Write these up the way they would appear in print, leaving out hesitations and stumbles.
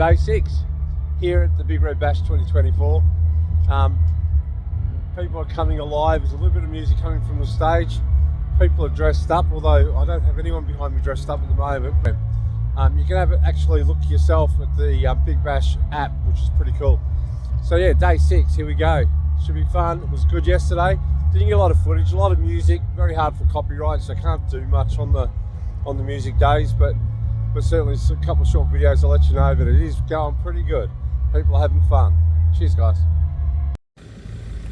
day 6 here at the Big Red Bash 2024. People are coming alive. There's a little bit of music coming from the stage. People are dressed up, although I don't have anyone behind me dressed up at the moment. You can actually look yourself at the Big Bash app, which is pretty cool. So yeah, day 6, here we go. Should be fun. It was good yesterday. Didn't get a lot of footage, a lot of music. Very hard for copyright, so I can't do much on the music days, but certainly a couple of short videos. I'll let you know that it is going pretty good. People are having fun. Cheers, guys.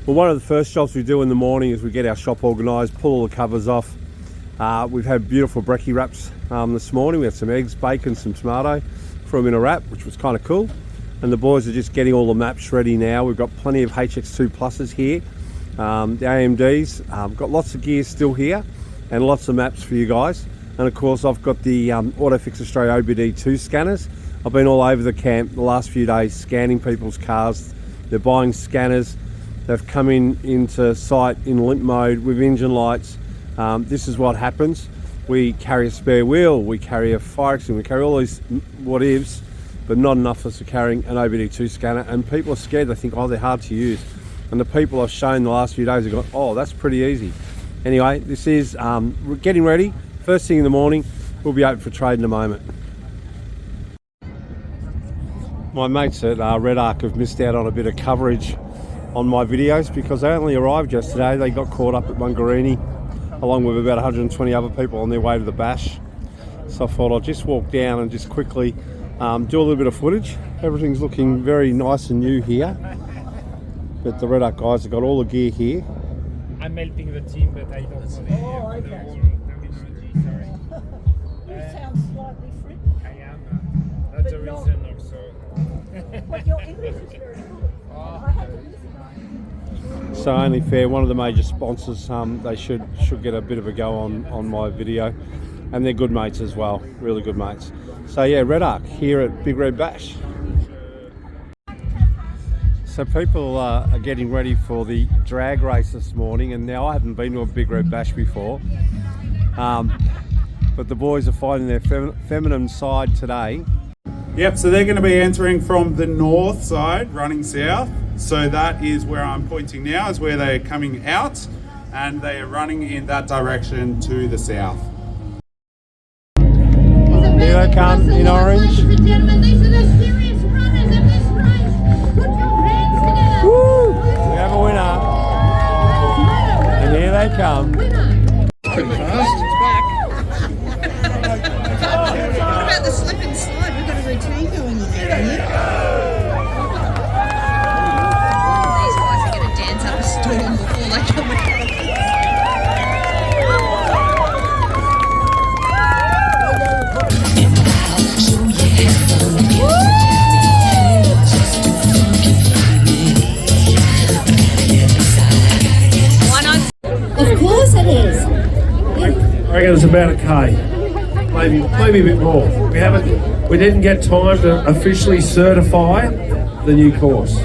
Well, one of the first jobs we do in the morning is we get our shop organised, pull all the covers off. We've had beautiful brekkie wraps this morning. We had some eggs, bacon, some tomato, threw them in a wrap, which was kind of cool. And the boys are just getting all the maps ready now. We've got plenty of HX2 pluses here. The AMDs, got lots of gear still here and lots of maps for you guys. And of course I've got the AutoFix Australia OBD2 scanners. I've been all over the camp the last few days scanning people's cars. They're buying scanners. They've come into site in limp mode with engine lights. This is what happens. We carry a spare wheel, we carry a fire extinguisher, we carry all these what-ifs, but not enough for us carrying an OBD2 scanner. And people are scared. They think, oh, they're hard to use. And the people I've shown the last few days have gone, oh, that's pretty easy. Anyway, this is we're getting ready. First thing in the morning. We'll be open for trade in a moment. My mates at Red Arc have missed out on a bit of coverage on my videos because they only arrived yesterday. They got caught up at Mungarini along with about 120 other people on their way to the bash. So I thought I'd just walk down and just quickly do a little bit of footage. Everything's looking very nice and new here. But the Red Arc guys have got all the gear here. I'm helping the team, but I don't know the whole terminology, sorry. You sound slightly French. I am. That's the reason also. But your English is very good. I had to listen. So Only Fair, one of the major sponsors, they should get a bit of a go on my video. And they're good mates as well, really good mates. So yeah, Red Arc here at Big Red Bash. So people are getting ready for the drag race this morning, and now I haven't been to a Big Red Bash before, but the boys are finding their feminine side today. Yep, so they're going to be entering from the north side, running south. So that is where I'm pointing now, is where they're coming out, and they are running in that direction to the south. Here they come in orange. Ladies and gentlemen, these are the serious runners of this race. Put your hands together. Woo! We have a winner. And here they come. Pretty fast. What about the slip and slide? We've got a routine going on there. These guys are going to dance up a storm before they come out. Of course it is. I reckon it's about a K, maybe a bit more. We didn't get time to officially certify the new course.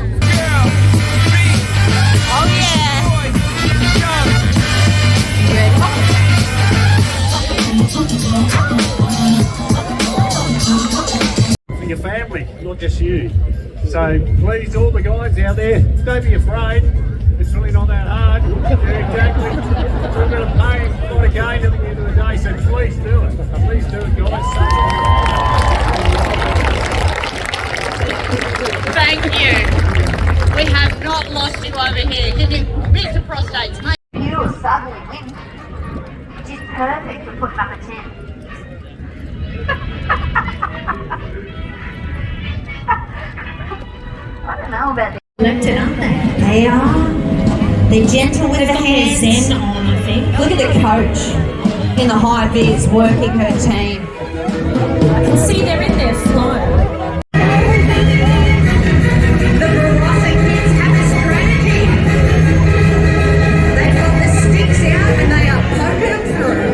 For your family, not just you. So please, all the guys out there, don't be afraid. It's really not that hard. Yeah, exactly. We're going to pay a lot of gain at the end of the day, so please do it. Please do it, guys. Thank you. We have not lost you over here. Give you Mr. Prostates, mate. You suddenly win, which is perfect for putting up a tent. I don't know about this. Connected, aren't they? They are. They're gentle with the hands. Zen on, I think. Look at the coach in the high vis working her team. I can see they're in their flow. The Barossa kids have a strategy. They've got the sticks out and they are poking them through.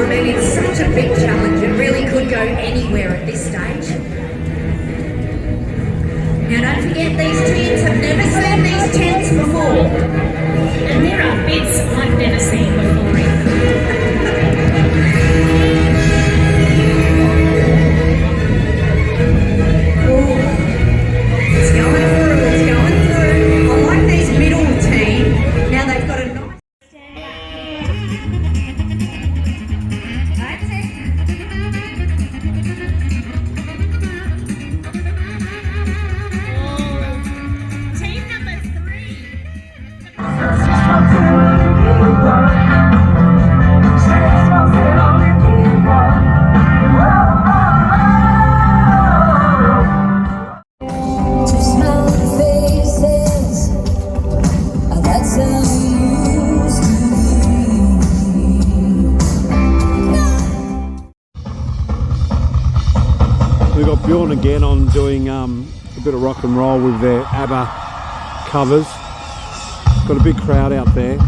I mean, it's such a big challenge. It really could go anywhere at this stage. Now don't forget, these teams have never seen these tents before. And there are bits I've never seen before either. Bjorn again on doing a bit of rock and roll with their ABBA covers. Got a big crowd out there.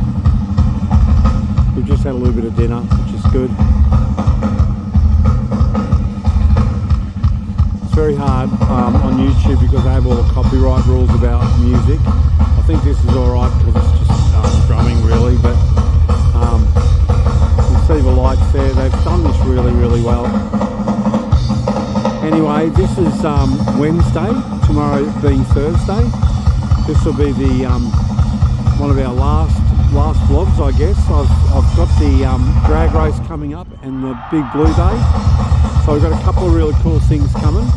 We've just had a little bit of dinner, which is good. It's very hard on YouTube because they have all the copyright rules about music. I think this is alright because it's just drumming really, but you see the lights there. They've done this really, really well. Anyway, this is Wednesday, tomorrow being Thursday. This will be the one of our last vlogs, I guess. I've got the drag race coming up and the big blue day, so we've got a couple of really cool things coming.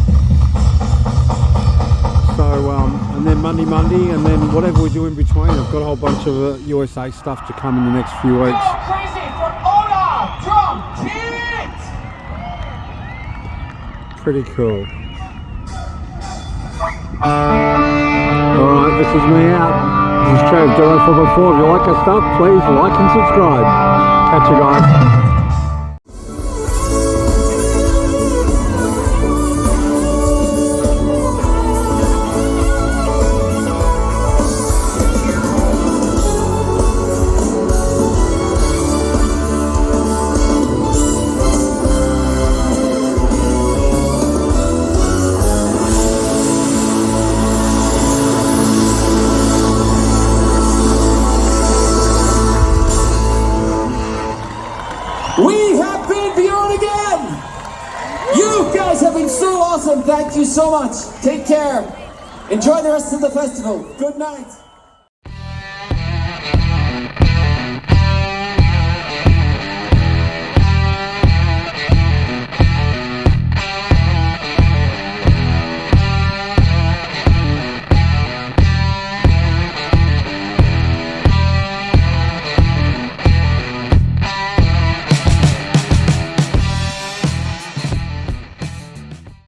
So and then Monday, and then whatever we do in between. I've got a whole bunch of USA stuff to come in the next few weeks. Pretty cool. Alright, this is me out. This is Trav, 0444. If you like our stuff, please like and subscribe. Catch you guys. We have been Beyond again! You guys have been so awesome, thank you so much. Take care. Enjoy the rest of the festival. Good night.